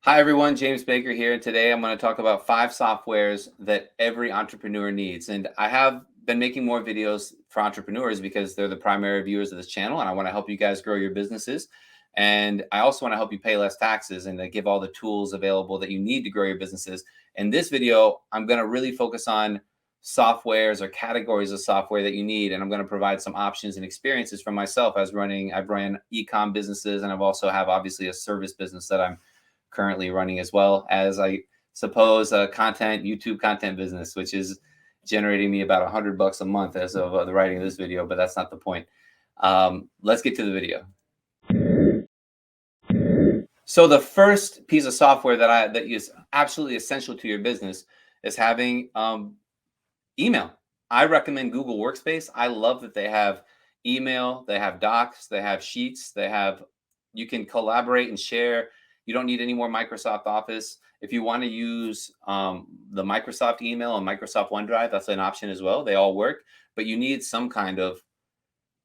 Hi everyone, James Baker here. And today I'm going to talk about 5 softwares that every entrepreneur needs. And I have been making more videos for entrepreneurs because they're the primary viewers of this channel. And I want to help you guys grow your businesses. And I also want to help you pay less taxes and to give all the tools available that you need to grow your businesses. In this video, I'm going to really focus on softwares or categories of software that you need. And I'm going to provide some options and experiences from myself I've ran e-com businesses, and I've also have obviously a service business that I'm currently running, as well as I suppose a YouTube content business, which is generating me about $100 a month as of the writing of this video, but that's not the point. Let's get to the video. So the first piece of software that is absolutely essential to your business is having email. I recommend Google Workspace. I love that they have email, they have docs, they have sheets, you can collaborate and share. You don't need any more Microsoft Office. If you want to use the Microsoft email and Microsoft OneDrive, that's an option as well. They all work, but you need some kind of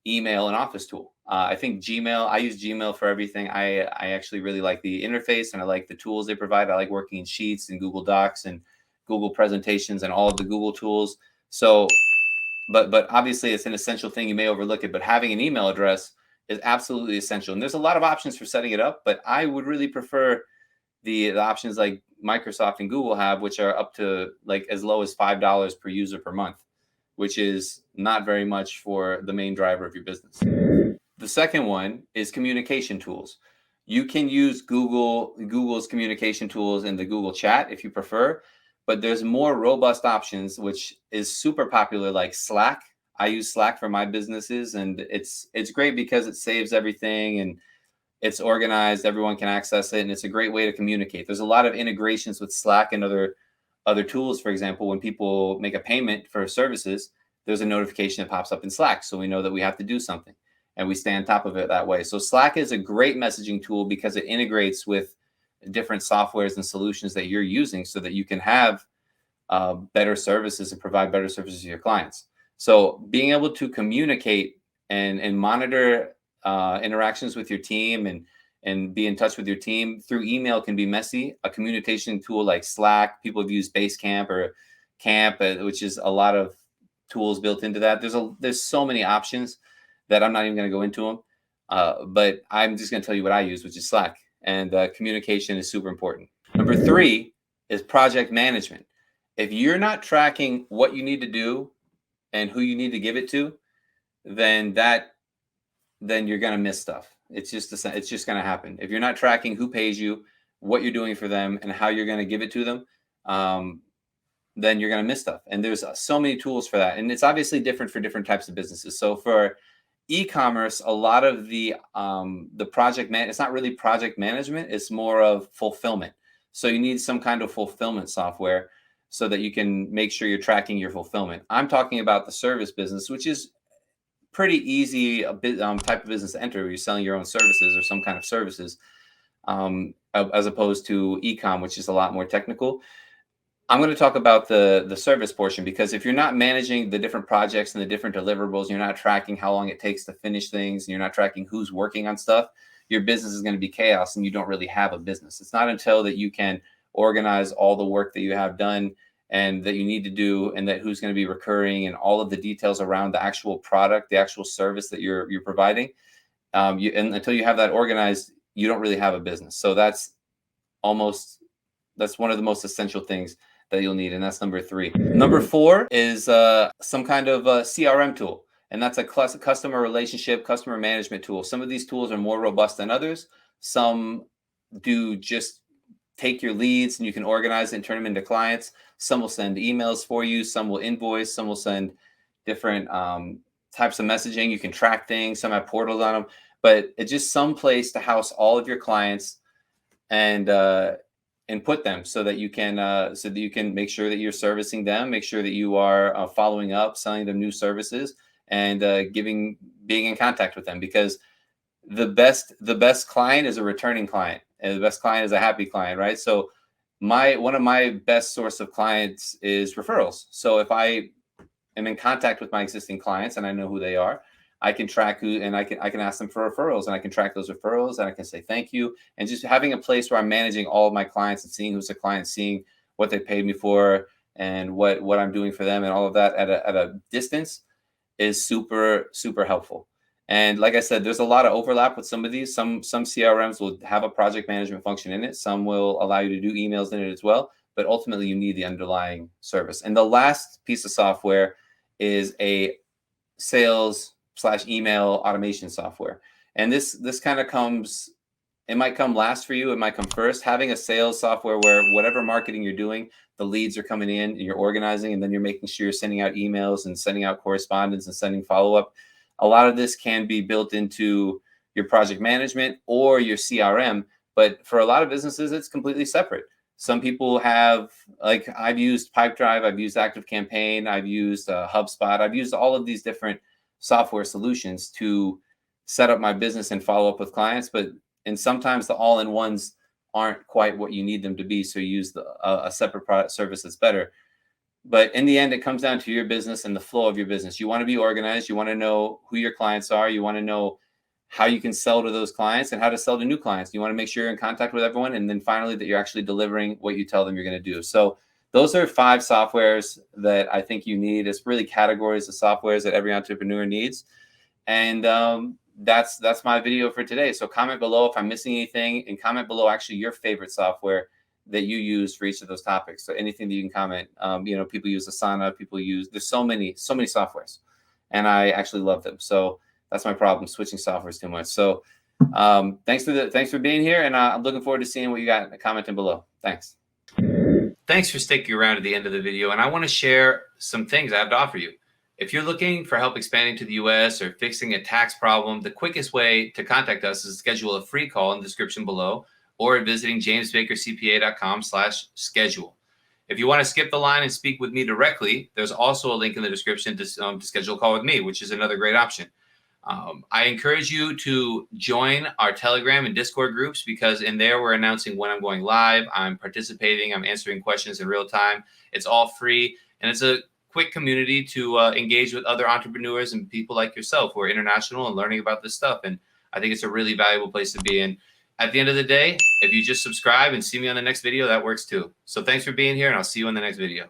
email and office tool. I think Gmail, I use Gmail for everything. I actually really like the interface and I like the tools they provide. I like working in Sheets and Google Docs and Google presentations and all of the Google tools. So, but obviously it's an essential thing. You may overlook it, but having an email address is absolutely essential. And there's a lot of options for setting it up, but I would really prefer the options like Microsoft and Google have, which are up to like as low as $5 per user per month, which is not very much for the main driver of your business. The second one is communication tools. You can use Google's communication tools in the Google Chat if you prefer, but there's more robust options, which is super popular, like Slack. I use Slack for my businesses, and it's great because it saves everything and it's organized. Everyone can access it, and it's a great way to communicate. There's a lot of integrations with Slack and other tools. For example, when people make a payment for services, there's a notification that pops up in Slack, so we know that we have to do something, and we stay on top of it that way. So Slack is a great messaging tool because it integrates with different softwares and solutions that you're using, so that you can have better services and provide better services to your clients. So being able to communicate and monitor interactions with your team and be in touch with your team through email can be messy. A communication tool like Slack, people have used Basecamp or Camp, which is a lot of tools built into that. There's so many options that I'm not even going to go into them. But I'm just going to tell you what I use, which is Slack. And communication is super important. Number 3 is project management. If you're not tracking what you need to do and who you need to give it to, then you're going to miss stuff. It's just going to happen. If you're not tracking who pays you, what you're doing for them, and how you're going to give it to them, then you're going to miss stuff. And there's so many tools for that. And it's obviously different for different types of businesses. So for e-commerce, a lot of the it's not really project management, it's more of fulfillment. So you need some kind of fulfillment software so that you can make sure you're tracking your fulfillment. I'm talking about the service business, which is pretty easy type of business to enter, where you're selling your own services or some kind of services, as opposed to e-com, which is a lot more technical. I'm going to talk about the service portion, because if you're not managing the different projects and the different deliverables, you're not tracking how long it takes to finish things, and you're not tracking who's working on stuff, your business is going to be chaos and you don't really have a business. It's not until that you can organize all the work that you have done and that you need to do, and that who's going to be recurring, and all of the details around the actual product, the actual service that you're providing, and until you have that organized, you don't really have a business. So that's one of the most essential things that you'll need, and that's number 3. Number 4 is some kind of CRM tool, and that's a customer management tool. Some of these tools are more robust than others. Some do just take your leads and you can organize it and turn them into clients. Some will send emails for you. Some will invoice. Some will send different types of messaging. You can track things. Some have portals on them, but it's just some place to house all of your clients and put them so that you can make sure that you're servicing them, make sure that you are following up, selling them new services, and being in contact with them, because the best client is a returning client, and the best client is a happy client, right? So one of my best source of clients is referrals. So if I am in contact with my existing clients and I know who they are, I can track who, and I can ask them for referrals, and I can track those referrals, and I can say thank you, and just having a place where I'm managing all of my clients and seeing who's a client, seeing what they paid me for, and what I'm doing for them, and all of that at a distance is super helpful. And like I said, there's a lot of overlap with some of these. Some CRMs will have a project management function in it. Some will allow you to do emails in it as well. But ultimately, you need the underlying service. And the last piece of software is a sales/email automation software. And this kind of comes, it might come last for you, it might come first. Having a sales software where whatever marketing you're doing, the leads are coming in, you're organizing, and then you're making sure you're sending out emails and sending out correspondence and sending follow-up. A lot of this can be built into your project management or your CRM, but for a lot of businesses, it's completely separate. Some people have, like I've used Pipedrive, I've used ActiveCampaign, I've used HubSpot, I've used all of these different software solutions to set up my business and follow up with clients. And sometimes the all-in-ones aren't quite what you need them to be, so you use a separate product service that's better. But in the end, it comes down to your business and the flow of your business. You want to be organized. You want to know who your clients are. You want to know how you can sell to those clients and how to sell to new clients. You want to make sure you're in contact with everyone. And then finally, that you're actually delivering what you tell them you're going to do. So those are 5 softwares that I think you need. It's really categories of softwares that every entrepreneur needs. And that's my video for today. So comment below if I'm missing anything, and comment below actually your favorite software that you use for each of those topics. So anything that you can comment. People use Asana, there's so many softwares, and I actually love them. So that's my problem, switching softwares too much. So thanks for being here, and I'm looking forward to seeing what you got commenting below. Thanks. Thanks for sticking around to the end of the video, and I want to share some things I have to offer you. If you're looking for help expanding to the US or fixing a tax problem, the quickest way to contact us is to schedule a free call in the description below, or visiting jamesbakercpa.com/schedule. If you want to skip the line and speak with me directly, there's also a link in the description to schedule a call with me, which is another great option. I encourage you to join our Telegram and Discord groups, because in there we're announcing when I'm going live, I'm participating, I'm answering questions in real time. It's all free, and it's a quick community to engage with other entrepreneurs and people like yourself who are international and learning about this stuff. And I think it's a really valuable place to be in. At the end of the day, if you just subscribe and see me on the next video, that works too. So thanks for being here, and I'll see you in the next video.